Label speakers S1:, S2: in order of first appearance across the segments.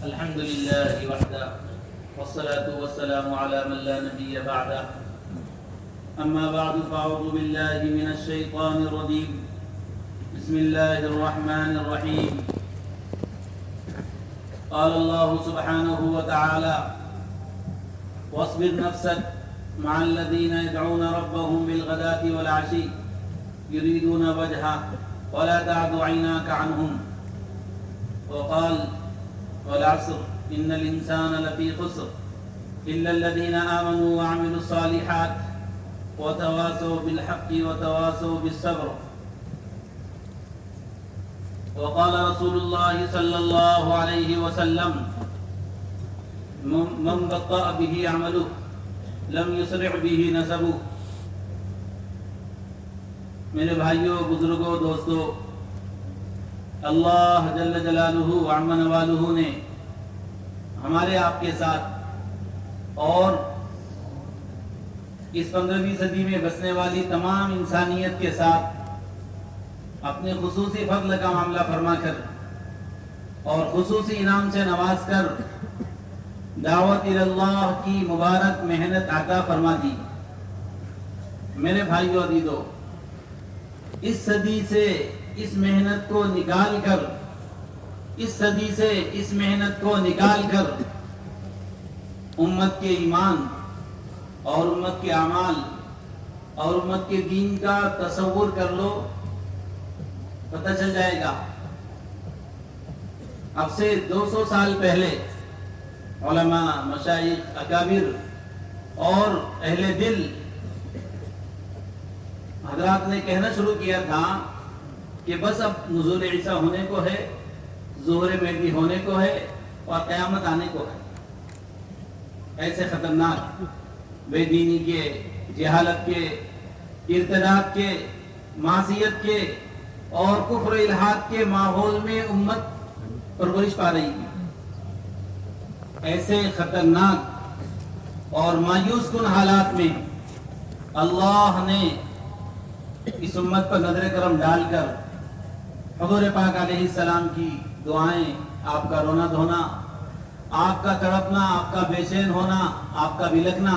S1: الحمد لله وحده والصلاة والسلام على من لا نبي بعده أما بعد فأعوذ بالله من الشيطان الرجيم بسم الله الرحمن الرحيم قال الله سبحانه وتعالى واصبر نفسك مع الذين يدعون ربهم بالغداة والعشي يريدون وجهه ولا تعد عيناك عنهم وقال والعصر إن الإنسان لفي خسر إلا الذين آمنوا وعملوا الصالحات وتواصوا بالحق وتواصوا بالصبر وقال رسول الله صلى الله عليه وسلم من بطأ به عمله لم يسرع به نسبه. میرے بھائیوں، بزرگوں، دوستوں، اللہ جل جلالہ وعمن والہ نے ہمارے آپ کے ساتھ اور اس 15ویں صدی میں بسنے والی تمام انسانیت کے ساتھ اپنے خصوصی فضل کا معاملہ فرما کر اور خصوصی انعام سے نواز کر دعوت اللہ کی مبارک محنت عطا فرما دی. میرے بھائیوں عزیزو، اس صدی سے اس محنت کو نکال کر امت کے ایمان اور امت کے اعمال اور امت کے دین کا تصور کر لو، پتہ چل جائے گا. اب سے 200 سال پہلے علماء، مشائخ، اکابر اور اہل دل حضرات نے کہنا شروع کیا تھا کہ بس اب نزول عیسیٰ ہونے کو ہے، ظہور مہدی ہونے کو ہے اور قیامت آنے کو ہے. ایسے خطرناک بے دینی کے، جہالت کے، ارتداد کے، معصیت کے اور کفر و الحاد کے ماحول میں امت پرورش پا رہی تھی. ایسے خطرناک اور مایوس کن حالات میں اللہ نے اس امت پر نظر کرم ڈال کر حضور پاک علیہ السلام کی دعائیں، آپ کا رونا دھونا، آپ کا تڑپنا، آپ کا بے چین ہونا، آپ کا بلکنا،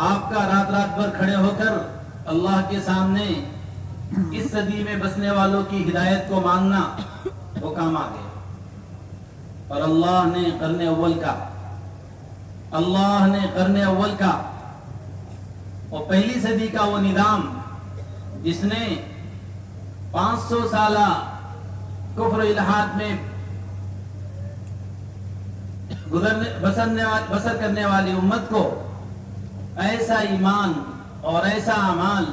S1: آپ کا رات رات بھر کھڑے ہو کر اللہ کے سامنے اس صدی میں بسنے والوں کی ہدایت کو مانگنا، وہ کام آ گیا. اور اللہ نے قرن اول کا اور پہلی صدی کا وہ نظام جس نے 500 سالہ کفر و الحاد میں بسر کرنے والی امت کو ایسا ایمان اور ایسا اعمال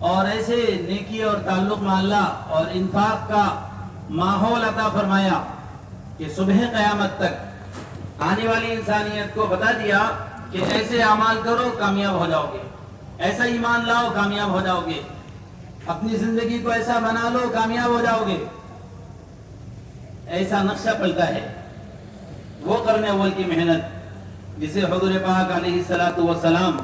S1: اور ایسے نیکی اور تعلق مع اللہ اور انفاق کا ماحول عطا فرمایا کہ صبح قیامت تک آنے والی انسانیت کو بتا دیا کہ ایسے اعمال کرو کامیاب ہو جاؤ گے، ایسا ایمان لاؤ کامیاب ہو جاؤ گے، اپنی زندگی کو ایسا بنا لو کامیاب ہو جاؤ گے. ایسا نقشہ پلٹا ہے وہ قرن اول کی محنت جسے حضور پاک علیہ السلام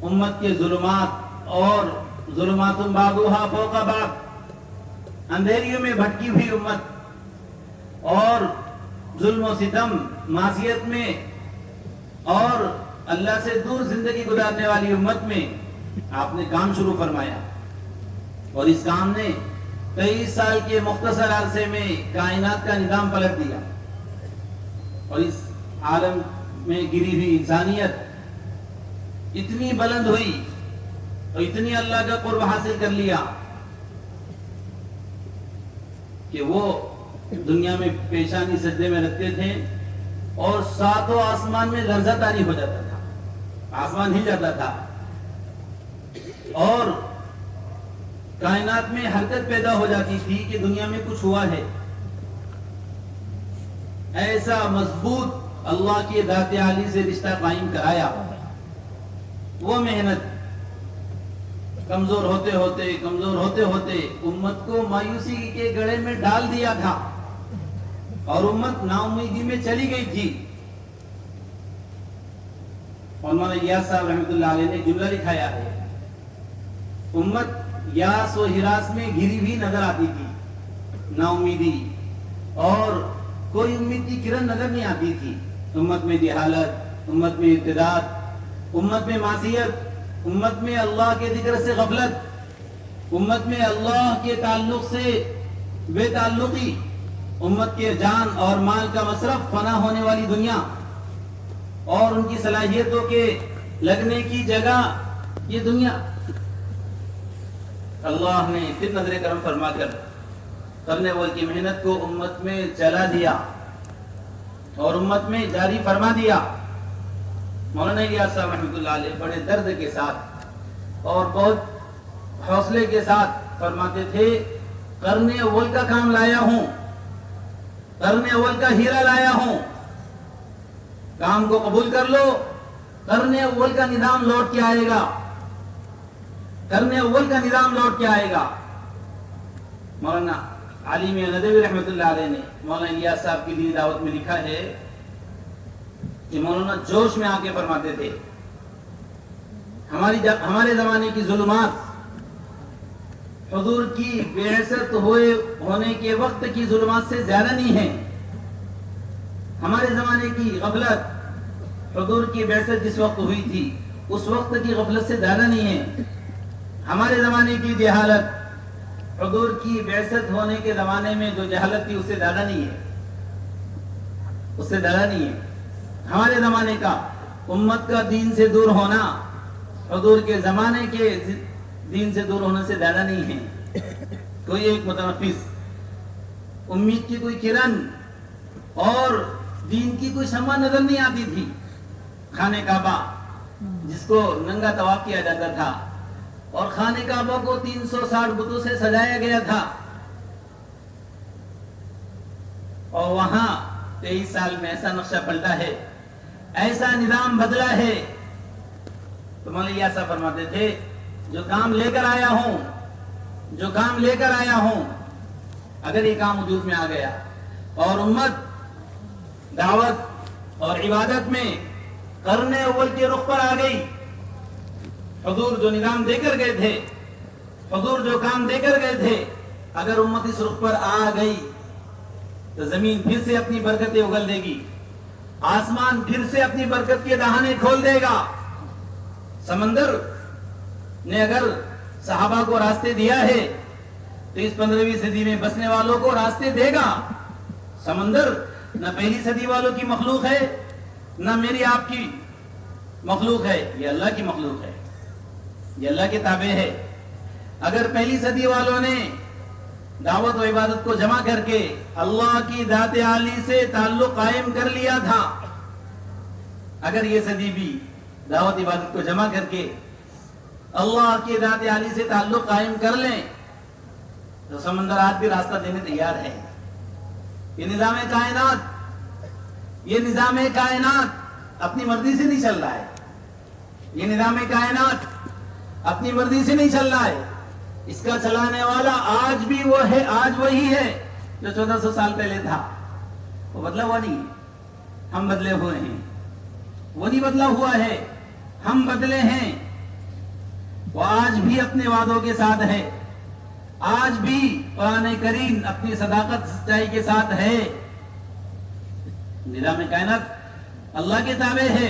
S1: امت کے ظلمات اور ظلمات بعضها فوق بعض، اندھیریوں میں بھٹکی ہوئی امت اور ظلم و ستم، معصیت میں اور اللہ سے دور زندگی گزارنے والی امت میں آپ نے کام شروع فرمایا. اور اس کام نے 23 سال کے مختصر عرصے میں کائنات کا نظام پلٹ دیا اور اس عالم میں گری ہوئی انسانیت اتنی بلند ہوئی اور اتنی اللہ کا قرب حاصل کر لیا کہ وہ دنیا میں پیشانی سجدے میں رکھتے تھے اور 7 آسمان میں لرزہ طاری ہو جاتا تھا، آسمان ہل جاتا تھا اور کائنات میں حرکت پیدا ہو جاتی تھی کہ دنیا میں کچھ ہوا ہے. ایسا مضبوط اللہ کی ذات عالی سے رشتہ قائم کرایا. وہ محنت کمزور ہوتے ہوتے امت کو مایوسی کے گڑھے میں ڈال دیا تھا اور امت نا امیدی میں چلی گئی تھی. مولانا یاس صاحب رحمۃ اللہ علیہ نے جملہ لکھایا ہے، امت یاس و ہراس میں گھری ہوئی نظر آتی تھی، نا امیدی اور کوئی امید کی کرن نظر نہیں آتی تھی. امت میں جہالت، امت میں ارتداد، امت میں معصیت، امت میں اللہ کے ذکر سے غفلت، امت میں اللہ کے تعلق سے بے تعلقی، امت کے جان اور مال کا مصرف، فنا ہونے والی دنیا اور ان کی صلاحیتوں کے لگنے کی جگہ یہ دنیا. اللہ نے پھر نظر کرم فرما کر کرنے والے کی محنت کو امت میں چلا دیا اور امت میں جاری فرما دیا. مولانا الیاس صاحب رحمۃ اللہ علیہ بڑے درد کے ساتھ اور بہت حوصلے کے ساتھ فرماتے تھے، کرنے اول کا کام لایا ہوں، کرنے اول کا ہیرا لایا ہوں، کام کو قبول کر لو، کرنے اول کا نظام لوٹ کے آئے گا، کرنے اول کا نظام لوٹ کے آئے گا. مولانا علی میاں ندوی رحمۃ اللہ علیہ نے مولانا الیاس صاحب کی دینی دعوت میں لکھا ہے کہ مولانا جوش میں آ کے فرماتے تھے، ہمارے زمانے کی ظلمات حضور کی بعثت ہونے کے وقت کی ظلمات سے زیادہ نہیں ہیں. ہمارے زمانے کی غفلت حضور کی بعثت جس وقت ہوئی تھی اس وقت کی غفلت سے زیادہ نہیں ہے. ہمارے زمانے کی جہالت حضور کی بعثت ہونے کے زمانے میں جو جہالت تھی اس سے زیادہ نہیں ہے، اس سے زیادہ نہیں ہے. ہمارے زمانے کا امت کا دین سے دور ہونا حضور کے زمانے کے دین سے دور ہونے سے زیادہ نہیں ہے. کوئی ایک متنفس، امید کی کوئی کرن اور دین کی کوئی شمع نظر نہیں آتی تھی. خانہ کعبہ جس کو ننگا طواف کیا جاتا تھا اور خانہ کعبہ کو 360 بتوں سے سجایا گیا تھا اور وہاں 23 سال میں ایسا نقشہ پلٹا ہے، ایسا نظام بدلا ہے. تو مولانا ایسا فرماتے تھے، جو کام لے کر آیا ہوں، جو کام لے کر آیا ہوں، اگر یہ کام وجود میں آ گیا اور امت دعوت اور عبادت میں کرنے اول کے رخ پر آ گئی، حضور جو نظام دے کر گئے تھے، حضور جو کام دے کر گئے تھے، اگر امت اس رخ پر آ گئی تو زمین پھر سے اپنی برکتیں اگل دے گی، آسمان پھر سے اپنی برکت کے دہانے کھول دے گا. سمندر نے اگر صحابہ کو راستے دیا ہے تو اس 15ویں صدی میں بسنے والوں کو راستے دے گا. سمندر نہ پہلی صدی والوں کی مخلوق ہے نہ میری آپ کی مخلوق ہے، یہ اللہ کی مخلوق ہے، یہ اللہ کے تابع ہے. اگر پہلی صدی والوں نے دعوت و عبادت کو جمع کر کے اللہ کی ذات عالی سے تعلق قائم کر لیا تھا، اگر یہ صدی بھی دعوت عبادت کو جمع کر کے اللہ کی ذات عالی سے تعلق قائم کر لیں تو سمندر آج بھی راستہ دینے تیار ہے. یہ نظام کائنات اپنی مرضی سے نہیں چل رہا ہے، یہ نظام کائنات اپنی مرضی سے نہیں چل رہا ہے. اس کا چلانے والا آج بھی وہ ہے، آج وہی ہے جو 1400 سال پہلے تھا. وہ بدلا ہوا نہیں، ہم بدلے ہوئے ہیں. وہ نہیں بدلا ہوا ہے، ہم بدلے ہیں. وہ آج بھی اپنے وعدوں کے ساتھ ہے، آج بھی قرآن کریم اپنی صداقت سچائی کے ساتھ ہے. نظام کائنات اللہ کے تابع ہے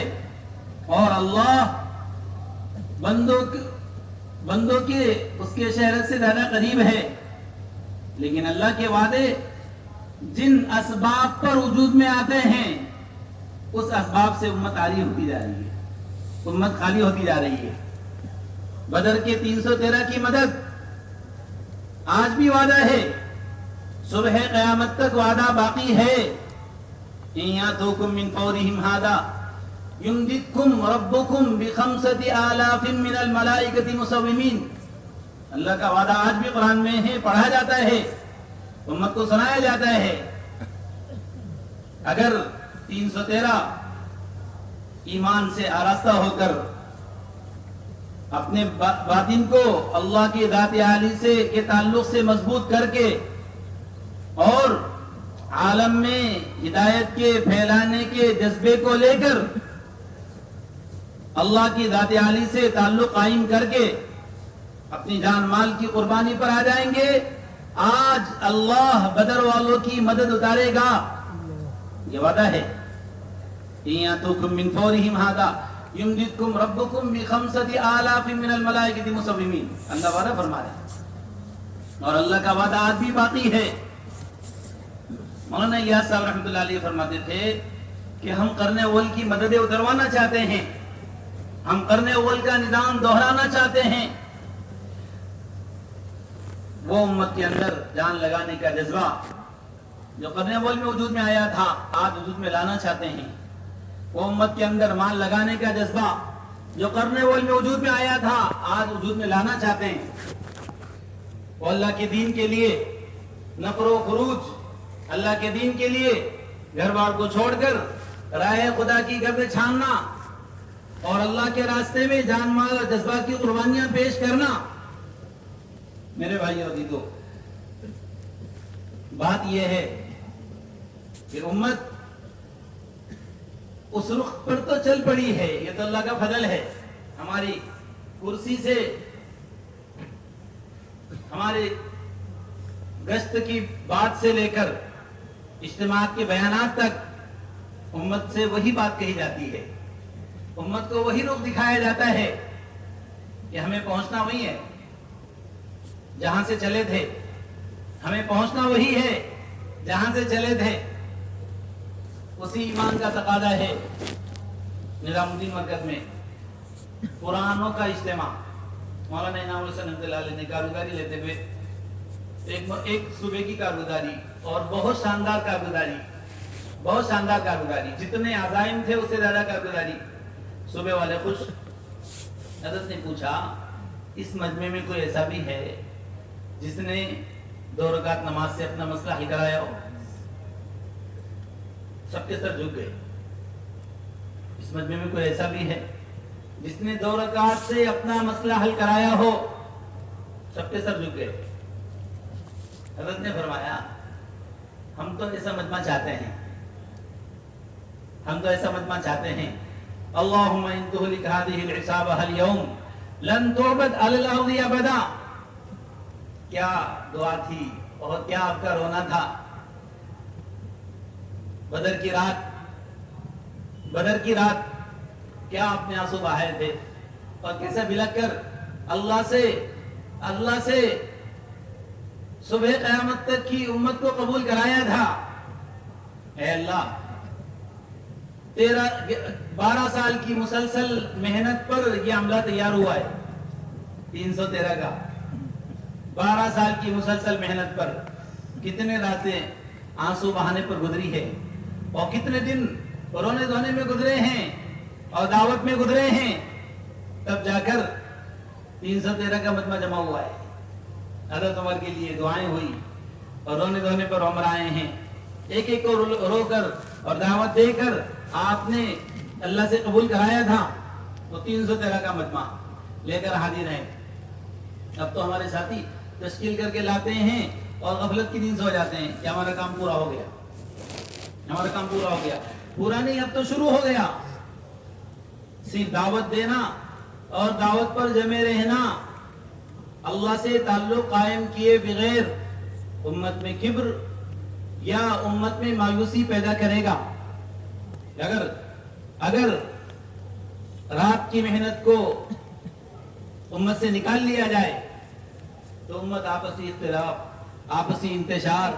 S1: اور اللہ بندوں کے اس کے شہرت سے زیادہ قریب ہے. لیکن اللہ کے وعدے جن اسباب پر وجود میں آتے ہیں اس اسباب سے امت عاری ہوتی جا رہی ہے، امت خالی ہوتی جا رہی ہے. بدر کے 313 کی مدد آج بھی وعدہ ہے، صبح قیامت تک وعدہ باقی ہے. من فورہم ھذا یمددکم ربکم بخمسۃ آلاف من الملائکۃ مسومین. اللہ کا وعدہ آج بھی قرآن میں ہے، پڑھا جاتا ہے، امت کو سنایا جاتا ہے. اگر 313 ایمان سے آراستہ ہو کر اپنے باطن کو اللہ کی ذات عالی سے کے تعلق سے مضبوط کر کے اور عالم میں ہدایت کے پھیلانے کے جذبے کو لے کر اللہ کی ذات عالی سے تعلق قائم کر کے اپنی جان مال کی قربانی پر آ جائیں گے آج اللہ بدر والوں کی مدد اتارے گا، یہ وعدہ ہے۔ یاتوکم من فورہم ھذا یمددکم ربکم بخمسۃ آلاف من الملائکۃ مصومین، اللہ وعدہ فرما رہا ہے اور اللہ کا وعدہ آج بھی باقی ہے۔ مولانا یاس صاحب رحمۃ اللہ علیہ فرماتے تھے کہ ہم قرن اول کی مددیں اتروانا چاہتے ہیں، ہم قرن اول کا نظام دہرانا چاہتے ہیں۔ وہ امت کے اندر جان لگانے کا جذبہ جو قرن اول میں وجود میں آیا تھا آج وجود میں لانا چاہتے ہیں۔ وہ امت کے اندر مال لگانے کا جذبہ جو قرن اول میں وجود میں آیا تھا آج وجود میں لانا چاہتے ہیں۔ وہ اللہ کے دین کے لیے نفر و خروج، اللہ کے دین کے لیے گھر بار کو چھوڑ کر راہ خدا کی گرد چھاننا اور اللہ کے راستے میں جان مال اور جذبات کی قربانیاں پیش کرنا۔ میرے بھائی اور دیدو، بات یہ ہے کہ امت اس رخ پر تو چل پڑی ہے، یہ تو اللہ کا فضل ہے۔ ہماری کرسی سے ہمارے گشت کی بات سے لے کر اجتماعات کے بیانات تک امت سے وہی بات کہی جاتی ہے، امت کو وہی رخ دکھایا جاتا ہے کہ ہمیں پہنچنا وہی ہے جہاں سے چلے تھے، ہمیں پہنچنا وہی ہے جہاں سے چلے تھے۔ اسی ایمان کا تقاضا ہے۔ نظام الدین مرکز میں قرآنوں کا اجتماع، مولانا انعام الحسن رحمۃ اللہ علیہ نے کارگزاری لیتے ہوئے ایک صوبے کی کارگزاری اور بہت شاندار کارگزاری، جتنے عزائم تھے اس سے زیادہ کارگزاری، صوبے والے خوش۔ حضرت نے پوچھا اس مجمع میں کوئی ایسا بھی ہے جس نے 2 رکعت نماز سے اپنا مسئلہ حل کرایا ہو؟ سب کے سر جھک گئے۔ اس مجمع میں کوئی ایسا بھی ہے جس نے 2 رکعت سے اپنا مسئلہ حل کرایا ہو؟ سب کے سر جھک گئے۔ حضرت نے فرمایا ہم تو ایسا مجمع چاہتے ہیں، اللہم ان تہلک ہذہ العصابہ اليوم لن تعبد علی الارض ابدا۔ کیا دعا تھی اور کیا آپ کا رونا تھا۔ بدر کی رات کیا آپ نے آنسو بہائے تھے اور کیسے بلک کر اللہ سے صبح قیامت تک کی امت کو قبول کرایا تھا۔ اے اللہ، تیرا 12 سال کی مسلسل محنت پر یہ عملہ تیار ہوا ہے، 313 کا 12 سال کی مسلسل محنت پر کتنے راتیں آنسو بہانے پر گزری ہے اور کتنے دن رونے دھونے میں گزرے ہیں اور دعوت میں گزرے ہیں، تب جا کر 313 کا مجمع جمع ہوا ہے۔ حضرت عمر کے لیے دعائیں ہوئی اور رونے دھونے پر عمر آئے ہیں، ایک ایک کو رو کر اور دعوت دے کر آپ نے اللہ سے قبول کرایا تھا۔ تو 313 کا مجمع لے کر حاضر ہیں۔ اب تو ہمارے ساتھی تشکیل کر کے لاتے ہیں اور غفلت کی نیند سو جاتے ہیں کہ ہمارا کام پورا ہو گیا، پورا نہیں، اب تو شروع ہو گیا۔ صرف دعوت دینا اور دعوت پر جمے رہنا اللہ سے تعلق قائم کیے بغیر امت میں کبر یا امت میں مایوسی پیدا کرے گا۔ اگر رات کی محنت کو امت سے نکال لیا جائے تو امت آپسی اختلاف، آپسی انتشار،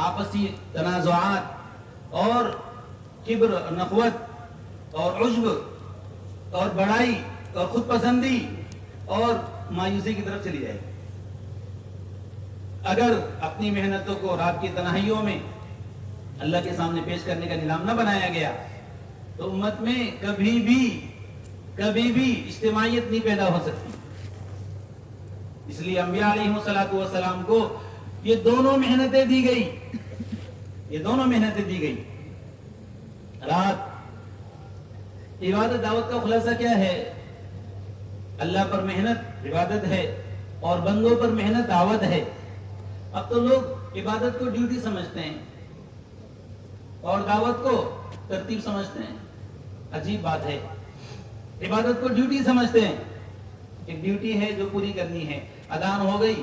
S1: آپسی تنازعات اور کبر، نخوت اور عجب اور بڑائی اور خود پسندی اور مایوسی کی طرف چلی جائے۔ اگر اپنی محنتوں کو رات کی تنہائیوں میں اللہ کے سامنے پیش کرنے کا نظام نہ بنایا گیا تو امت میں کبھی بھی اجتماعیت نہیں پیدا ہو سکتی۔ اس لیے انبیاء علیہ السلام کو یہ دونوں محنتیں دی گئی۔ رات عبادت دعوت کا خلاصہ کیا ہے؟ اللہ پر محنت عبادت ہے اور بندوں پر محنت دعوت ہے۔ اب تو لوگ عبادت کو ڈیوٹی سمجھتے ہیں اور دعوت کو ترتیب سمجھتے ہیں۔ عجیب بات ہے، عبادت کو ڈیوٹی سمجھتے ہیں، ایک ڈیوٹی ہے جو پوری کرنی ہے۔ اذان ہو گئی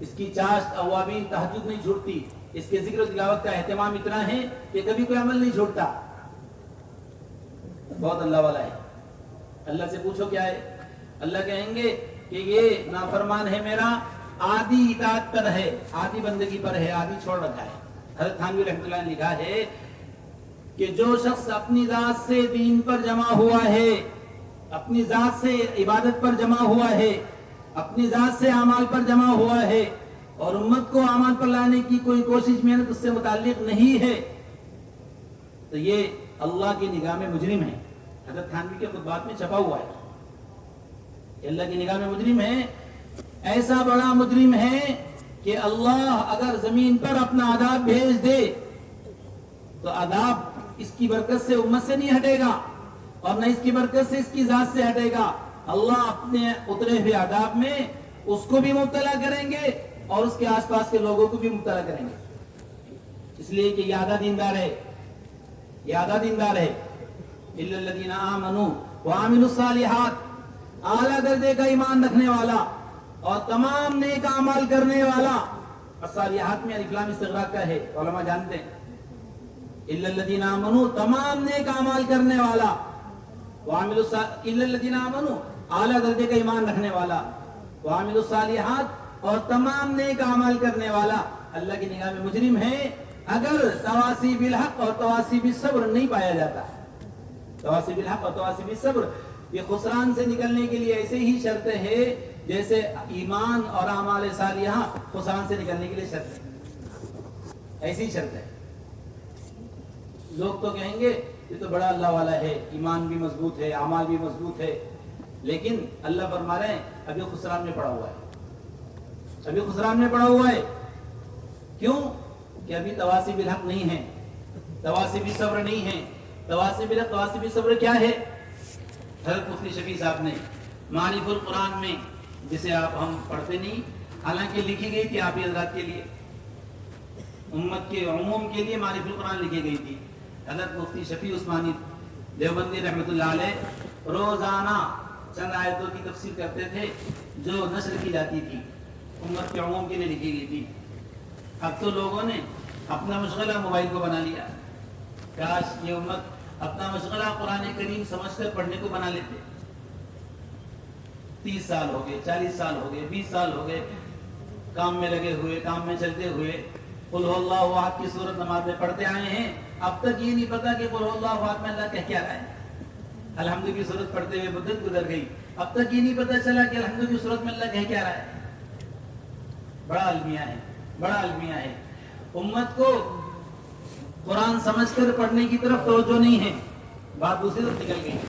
S1: اس کی چاشت اوابین تہجد نہیں چھوڑتی، اس کے ذکر و تلاوت کا اہتمام اتنا ہے کہ کبھی کوئی عمل نہیں چھوڑتا. بہت اللہ والا ہے. اللہ سے پوچھو کیا ہے؟ اللہ کہیں گے کہ یہ نافرمان ہے میرا، آدھی اطاعت پر ہے، آدھی بندگی پر ہے، آدھی چھوڑ رکھا ہے. حضرت تھانوی رحمۃ اللہ نے لکھا ہے کہ جو شخص اپنی ذات سے دین پر جمع ہوا ہے، اپنی ذات سے عبادت پر جمع ہوا ہے، اپنی ذات سے اعمال پر جمع ہوا ہے اور امت کو اعمال پر لانے کی کوئی کوشش محنت اس سے متعلق نہیں ہے، تو یہ اللہ کی نگاہ میں مجرم ہے. حضرت تھانوی کے خطبات میں چھپا ہوا ہے کہ اللہ کی نگاہ میں مجرم ہے. ایسا بڑا مجرم ہے کہ اللہ اگر زمین پر اپنا عذاب بھیج دے تو عذاب اس کی برکت سے امت سے نہیں ہٹے گا اور نہ اس کی برکت سے اس کی ذات سے ہٹے گا. اللہ اپنے اترے ہوئے عذاب میں اس کو بھی مبتلا کریں گے اور اس کے آس پاس کے لوگوں کو بھی مبتلا کریں گے. اس لیے کہ یہ آدھا دیندار ہے، یہ آدھا دیندار ہے. الا الذین آمنوا وعملوا الصالحات، اعلیٰ درجے کا ایمان رکھنے والا اور تمام نیک اعمال کرنے والا. الصالحات میں الف لام استغراق کا ہے، علماء جانتے ہیں. الا الذین آمنوا تمام نیک اعمال کرنے والا، وعملوا الا الذین آمنوا اعلیٰ درجے کا ایمان رکھنے والا، وعملوا الصالحات اور تمام نیک اعمال کرنے والا اللہ کی نگاہ میں مجرم ہے اگر تواصی بالحق اور تواصی بالصبر نہیں پایا جاتا. تواصی بالحق اور تواصی بالصبر یہ خسران سے نکلنے کے لیے ایسے ہی شرط ہے جیسے ایمان اور اعمال صالحہ خسران سے نکلنے کے لیے شرط ہے، ایسی شرط ہے. لوگ تو کہیں گے یہ تو بڑا اللہ والا ہے، ایمان بھی مضبوط ہے، اعمال بھی مضبوط ہے، لیکن اللہ فرما رہے ہیں ابھی خسران میں پڑا ہوا ہے، ابھی خسران میں پڑا ہوا ہے. کیوں؟ کہ ابھی تواصی بالحق نہیں ہے، تواصی بالصبر نہیں ہے. تواصی بالحق تواصی بالصبر کیا ہے؟ حضرت مفتی شفیع صاحب نے معارف القرآن میں، جسے ہم پڑھتے نہیں، حالانکہ لکھی گئی تھی آپ حضرات کے لیے، امت کے عموم کے لیے معارف القرآن لکھی گئی تھی. حضرت مفتی شفیع عثمانی دیوبندی رحمۃ اللہ علیہ روزانہ چند آیتوں کی تفسیر کرتے تھے جو نشر کی جاتی تھی، امت کے عموم کے لیے لکھی گئی تھی. اب تو لوگوں نے اپنا مشغلہ موبائل کو بنا لیا. کاش یہ امت اپنا مشغلہ قرآن کریم سمجھ کر پڑھنے کو بنا لیتے. 30 سال ہو گئے، 40 سال ہو گئے، 20 سال ہو گئے کام میں لگے ہوئے، کام میں چلتے ہوئے قل هو اللہ احد کی سورت نماز میں پڑھتے آئے ہیں. اب تک یہ نہیں پتا کہ قل هو اللہ احد میں اللہ کہہ کیا رہا ہے. الحمد کی سورت پڑھتے ہوئے مدت گزر گئی، اب تک یہ نہیں پتا چلا کہ الحمد کی سورت میں اللہ کہہ کیا رہا ہے. بڑا المیہ ہے، بڑا المیہ ہے. امت کو قرآن سمجھ کر پڑھنے کی طرف توجہ نہیں ہے، بات دوسری طرف نکل گئی.